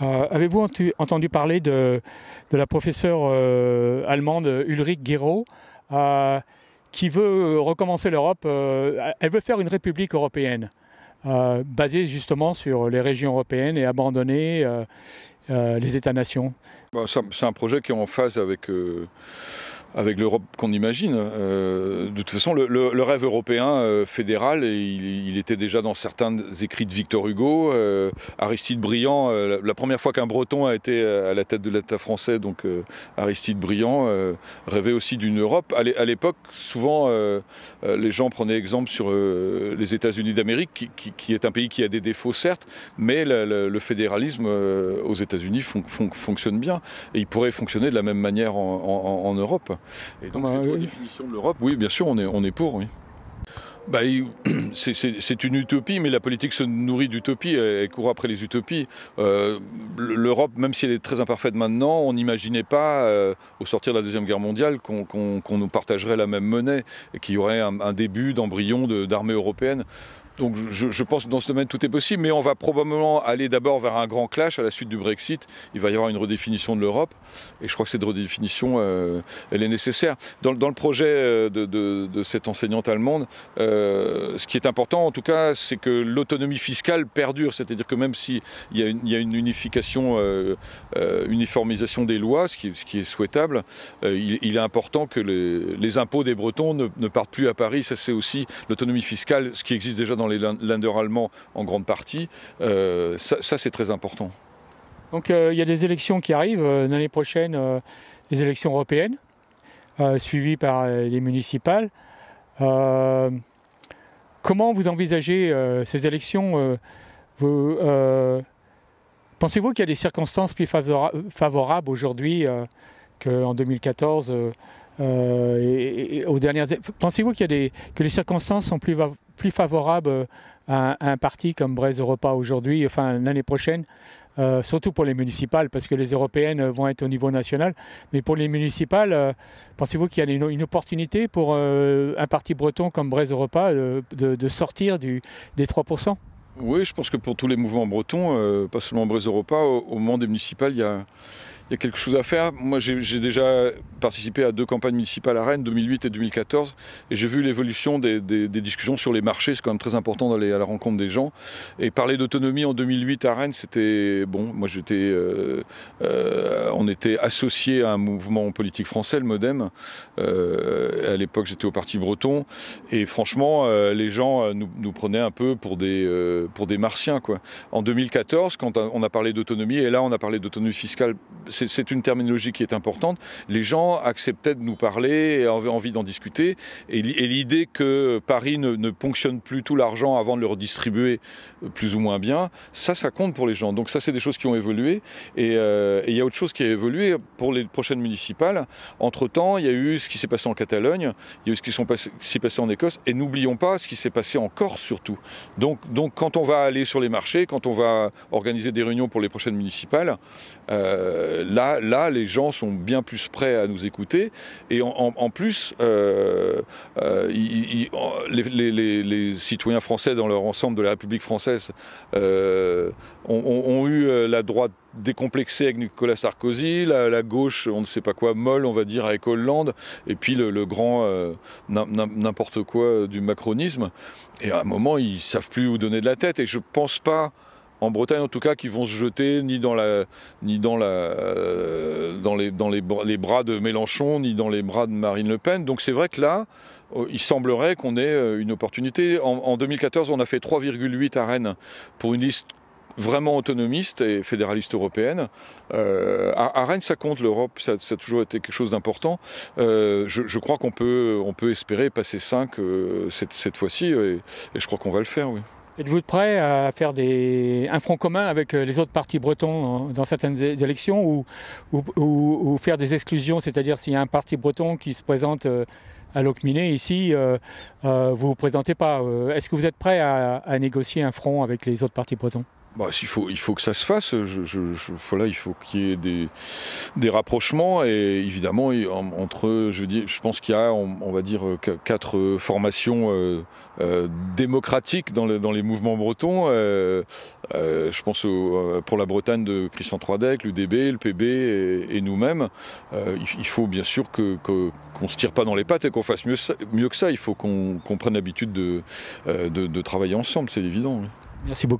Avez-vous entendu parler de la professeure allemande Ulrike Guérot qui veut recommencer l'Europe? Elle veut faire une république européenne basée justement sur les régions européennes et abandonner les États-nations. C'est un projet qui est en phase avec l'Europe qu'on imagine. De toute façon, le rêve européen fédéral, il était déjà dans certains écrits de Victor Hugo. Aristide Briand, la première fois qu'un Breton a été à la tête de l'État français, donc Aristide Briand, rêvait aussi d'une Europe. À l'époque, souvent, les gens prenaient exemple sur les États-Unis d'Amérique, qui est un pays qui a des défauts, certes, mais le fédéralisme aux États-Unis fonctionne bien. Et il pourrait fonctionner de la même manière en Europe. Et donc cette redéfinition de l'Europe, oui, bien sûr, on est pour, oui. C'est une utopie, mais la politique se nourrit d'utopies, elle court après les utopies. L'Europe, même si elle est très imparfaite maintenant, on n'imaginait pas, au sortir de la Deuxième Guerre mondiale, qu'on nous partagerait la même monnaie et qu'il y aurait un début d'embryon d'armée européenne. Donc je pense que dans ce domaine tout est possible, mais on va probablement aller d'abord vers un grand clash à la suite du Brexit. Il va y avoir une redéfinition de l'Europe, et je crois que cette redéfinition, elle est nécessaire. Dans le projet de cette enseignante allemande, ce qui est important en tout cas, c'est que l'autonomie fiscale perdure, c'est-à-dire que même s'il y a une uniformisation des lois, ce qui est souhaitable, il est important que les impôts des Bretons ne partent plus à Paris. Ça, c'est aussi l'autonomie fiscale, ce qui existe déjà dans les Länder allemands en grande partie, ça c'est très important. Donc il y a des élections qui arrivent l'année prochaine, les élections européennes, suivies par les municipales. Comment vous envisagez ces élections? Pensez-vous qu'il y a des circonstances plus favorables aujourd'hui qu'en 2014 aux dernières... Pensez-vous que les circonstances sont plus favorables à un parti comme Braise Europa aujourd'hui, enfin l'année prochaine, surtout pour les municipales, parce que les européennes vont être au niveau national, mais pour les municipales, pensez-vous qu'il y a une opportunité pour un parti breton comme Braise Europa de sortir des 3%? Oui, je pense que pour tous les mouvements bretons, pas seulement Braise Europa, au moment des municipales, il y a quelque chose à faire. Moi, j'ai déjà participé à 2 campagnes municipales à Rennes, 2008 et 2014, et j'ai vu l'évolution des discussions sur les marchés. C'est quand même très important d'aller à la rencontre des gens. Et parler d'autonomie en 2008 à Rennes, c'était bon. Moi, on était associé à un mouvement politique français, le MoDem. À l'époque, j'étais au Parti Breton, et franchement, les gens nous prenaient un peu pour des martiens, quoi. En 2014, quand on a parlé d'autonomie, et là, on a parlé d'autonomie fiscale. C'est une terminologie qui est importante. Les gens acceptaient de nous parler et avaient envie d'en discuter. Et l'idée que Paris ne ponctionne plus tout l'argent avant de le redistribuer plus ou moins bien, ça compte pour les gens. Donc ça, c'est des choses qui ont évolué. Et il y a autre chose qui a évolué pour les prochaines municipales. Entre-temps, il y a eu ce qui s'est passé en Catalogne, il y a eu ce qui s'est passé en Écosse. Et n'oublions pas ce qui s'est passé en Corse surtout. Donc quand on va aller sur les marchés, quand on va organiser des réunions pour les prochaines municipales, là, les gens sont bien plus prêts à nous écouter. Et en plus, les citoyens français dans leur ensemble de la République française ont eu la droite décomplexée avec Nicolas Sarkozy, la gauche, on ne sait pas quoi, molle, on va dire, avec Hollande, et puis le grand n'importe quoi du macronisme. Et à un moment, ils ne savent plus où donner de la tête. Et je ne pense pas, en Bretagne en tout cas, qui vont se jeter ni dans les bras de Mélenchon, ni dans les bras de Marine Le Pen. Donc c'est vrai que là, il semblerait qu'on ait une opportunité. En 2014, on a fait 3,8 à Rennes pour une liste vraiment autonomiste et fédéraliste européenne. À Rennes, ça compte, l'Europe, ça a toujours été quelque chose d'important. Je crois qu'on peut espérer passer 5 cette fois-ci, et je crois qu'on va le faire, oui. Êtes-vous prêt à faire un front commun avec les autres partis bretons dans certaines élections ou faire des exclusions, c'est-à-dire s'il y a un parti breton qui se présente à Locminé ici, vous ne vous présentez pas. Est-ce que vous êtes prêt à négocier un front avec les autres partis bretons ? Bah, il faut que ça se fasse. Voilà, il faut qu'il y ait des rapprochements et évidemment entre, je pense qu'il y a, on va dire, 4 formations démocratiques dans les mouvements bretons. Je pense pour la Bretagne de Christian Troadec, l'UDB, le PB et nous-mêmes. Il faut bien sûr qu'on ne se tire pas dans les pattes et qu'on fasse mieux que ça. Il faut qu'on prenne l'habitude de travailler ensemble, c'est évident. Oui. Merci beaucoup.